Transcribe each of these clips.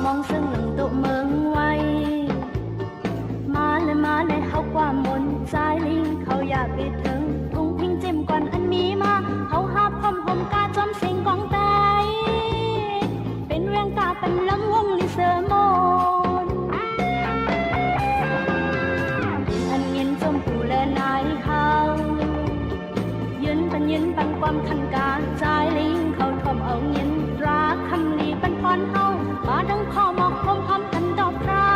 มองซึ่งหนึ่งตุเมืองไว้มาเลยเขาความมนใจลิงเขาอยากไปถึงทุ่งพิงจิ้มก่อนอันมีมาเขาหาพมกาจอมเสียงกองตายเป็นเวียงกาเป็นลำวงลิเซอร์โมนอันเย็นจมปูและนายเขายืนปันความขันกาใจลิงเขาทอมเอาเย็นราคำลีเป็นพรเฮามาดังคอหมอกพร้อมกันดอกพระ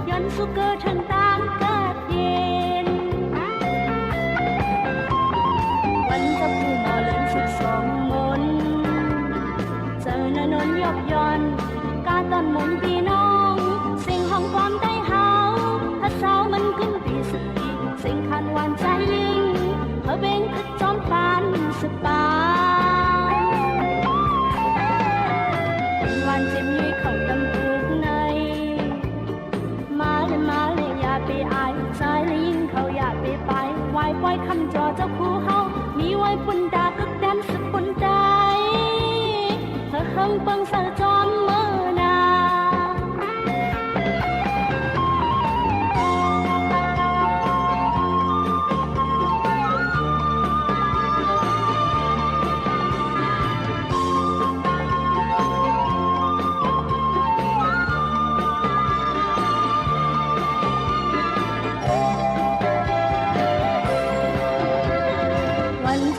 ย้อนสุกเกิดถึงตามเกิดเย็นวันจะผู้หมอเลื่อน12 มนเจอนนนยกย้อนกาตอนมนพี่น้องสิ่งของความได้เฮาถ้าเศร้ามันขึ้นปีสุดปีสิ่งคันหวานใจยิ่งเธอเบ่งคือจอมปานสปาวันเจ็บยืดเขาตำปูกในมาเลยอย่าไปอายใจเลยยิ่งเขาอยากไปไว้ปล่อยคำจอเจ้าคู่เฮามีไว้ปุ่นดากึกแดนสปุ่นใจเธอเฮิงเปิงเสือจอมเมื่อนา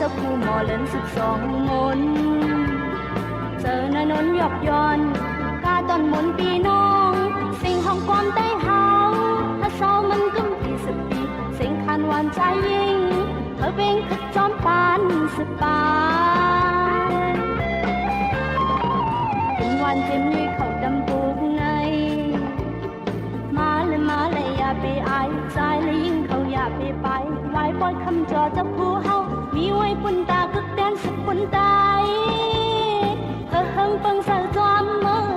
เจ้าผู้หมอเล่น12 มนเจอนนนยกย้อนกาตอนมนปีน้องสิ่งของความได้เฮาถ้าเศร้ามันกึ้มปีสปีสิ่งคันหวานใจยิ่งเธอเบ่งคือจอมปานสปาเป็นวันเจ็บยืดเขาดำปูกในมาเลยอย่าไปอายใจเลยยิ่งเขาอยากไปไว้ปล่อยคำจอเจ้าผู้เฮามีไว้ปุ่นตากึกแดนสปุ่นตายเธอเฮิงเปิงเสือจอมเมื่อ